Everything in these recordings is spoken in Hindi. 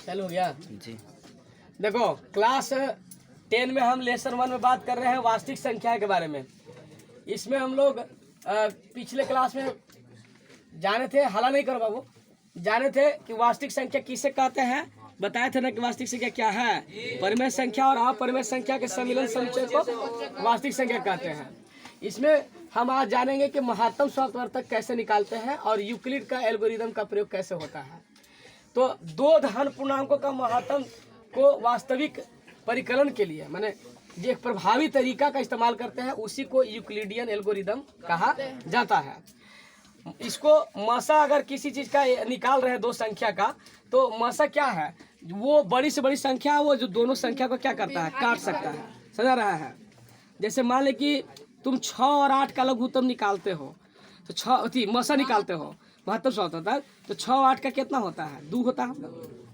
चालू हो गया जी। देखो क्लास 10 में हम लेसन 1 में बात कर रहे हैं वास्तविक संख्या के बारे में। इसमें हम लोग पिछले क्लास में जाने थे, हला नहीं करो बाबू, जाने थे कि वास्तविक संख्या किसे कहते हैं। बताए थे ना कि वास्तविक संख्या क्या है। परिमेय संख्या और अपरिमेय संख्या के सम्मिलन समुच्चय को वास्तविक संख्या कहते हैं। इसमें हम आज जानेंगे कि महत्तम शब्दवर्धक कैसे निकालते हैं और यूक्लिड का एल्गोरिदम का प्रयोग कैसे होता है। तो दो धन पूर्णांकों का महत्तम को वास्तविक परिकलन के लिए माने जो एक प्रभावी तरीका का इस्तेमाल करते हैं उसी को यूक्लिडियन एल्गोरिदम कहा जाता है। इसको मसा अगर किसी चीज़ का निकाल रहे हैं दो संख्या का, तो मसा क्या है, वो बड़ी से बड़ी संख्या वो जो दोनों संख्या को क्या करता है, काट सकता है। समझ रहा है। जैसे मान ले कि तुम 6 और 8 का लघुत्तम निकालते हो, तो 6 मसा निकालते हो महत्तम शब्दवर्धक, तो 6 और 8 का कितना होता है, 2 होता है,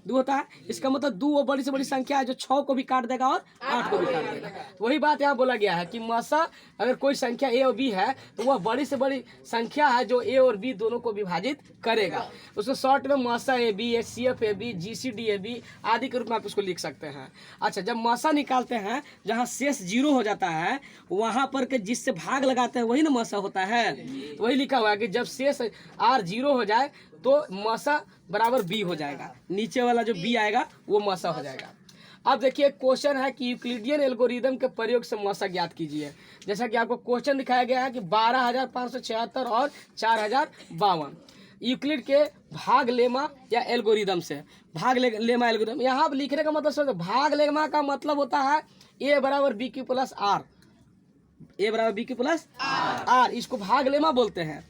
2 होता है। इसका मतलब 2 वो बड़ी से बड़ी संख्या है जो 6 को भी काट देगा और 8 को भी काट देगा। तो वही बात यहाँ बोला गया है कि मसा अगर कोई संख्या ए और बी है तो वह बड़ी से बड़ी संख्या है जो ए और बी दोनों को विभाजित करेगा। उसको शॉर्ट में मसा A B, HCF A B, GCD A B आदि के रूप में आप उसको लिख सकते हैं। अच्छा, जब मसा निकालते हैं जहाँ शेष 0 हो जाता है वहाँ पर के जिससे भाग लगाते हैं वही ना मसा होता है। वही लिखा हुआ है कि जब शेष R 0 हो जाए तो मसा बराबर बी हो जाएगा, नीचे वाला जो बी आएगा वो मसा हो जाएगा। अब देखिए क्वेश्चन है कि यूक्लिडियन एल्गोरिदम के प्रयोग से मसा ज्ञात कीजिए। जैसा कि आपको क्वेश्चन दिखाया गया है कि 12,576 और 4,052 यूक्लिड के भाग लेमा या एल्गोरिदम से। भाग लेमा एल्गोरिदम यहाँ लिखने का मतलब समझो, भाग लेमा का मतलब होता है ए बराबर बी क्यू प्लस आर, ए बराबर बी क्यू प्लस आर, इसको भाग लेमा बोलते हैं।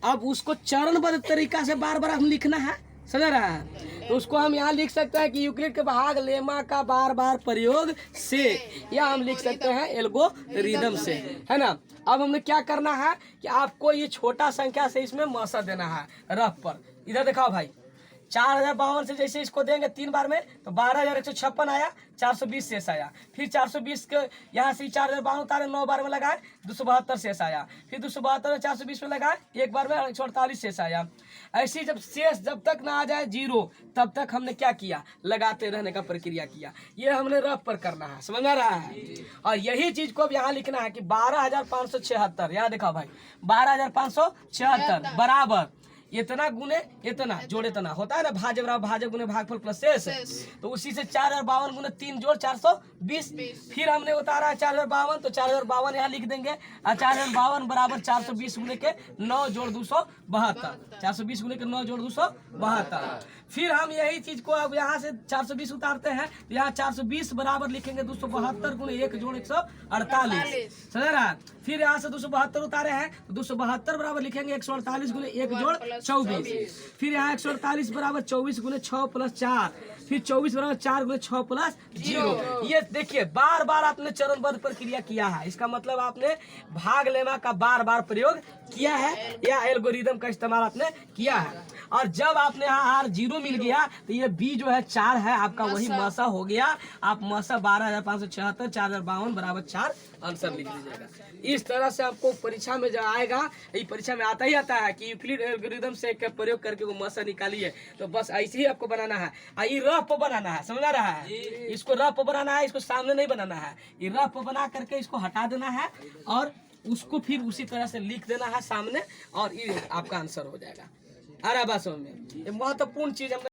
अब उसको चरणबद्ध तरीका से बार बार हम लिखना है, समझ रहा है। तो उसको हम यहाँ लिख सकते हैं कि यूक्लिड के भाग लेमा का बार बार प्रयोग से, या हम लिख सकते हैं एल्गोरिदम से, है ना। अब हमने क्या करना है कि आपको ये छोटा संख्या से इसमें मसा देना है रफ पर। इधर दिखाओ भाई, 4,052 से जैसे इसको देंगे 3 बार में तो 12,156 आया, 420 शेष आया। फिर 420 के यहाँ से 4,052 उतारे 9 बार में लगाए 272 शेष आया। फिर 272 में 420 में लगाए 1 बार में 148 शेष आया। ऐसी जब शेष जब तक ना आ जाए 0 तब तक हमने क्या किया, लगाते रहने का प्रक्रिया किया। ये हमने रफ पर करना है, समझ आ रहा है। और यही चीज को अब यहाँ लिखना है कि 12,576, यहाँ देखा भाई 12,576 बराबर इतना गुने इतना जोड़ इतना होता है ना, भाज्य बराबर भाज्य गुने भागफल प्लस शेष। तो उसी से 4,052 गुने 3 जोड़ 420। फिर हमने उतारा 4,052 तो 4,052 यहाँ लिख देंगे और 4,052 बराबर 420 गुने के 9 जोड़ 272, 420 गुने के 9 जोड़ 272। फिर हम यही चीज को अब यहाँ से 420 उतारते हैं तो यहाँ 420 बराबर लिखेंगे 272 गुने 1 जोड़ 148, समझ रहा। फिर यहाँ से 272 उतारे हैं तो 272 बराबर लिखेंगे 148 गुने 1 जोड़ 24। फिर यहाँ 148 बराबर 24 गुने 6 प्लस 4, फिर 24 बराबर 4 गुने 6 प्लस 0। ये देखिए बार बार आपने चरणबद्ध प्रक्रिया किया है। इसका मतलब आपने भाग लेमा का बार बार प्रयोग किया है या एल्गोरिदम का इस्तेमाल आपने किया है। और जब आपने यहाँ R 0 मिल गया तो ये B जो है 4 है आपका, वही मसा हो गया। आप मसा 12,576 4,052 बराबर 4 आंसर लिख दीजिएगा। इस तरह से आपको परीक्षा में जब आएगा, ये परीक्षा में आता ही आता है कि यूक्लिड एल्गोरिदम से प्रयोग करके वो मसा निकालिए। तो बस ऐसे ही आपको बनाना है। ये रफ पर बनाना है, समझ रहा है। इसको रफ पर बनाना है, इसको सामने नहीं बनाना है। ये रफ पर बना करके इसको हटा देना है और उसको फिर उसी तरह से लिख देना है सामने और ये आपका आंसर हो जाएगा। आ रहा है बात समझ में। ये महत्वपूर्ण चीज हम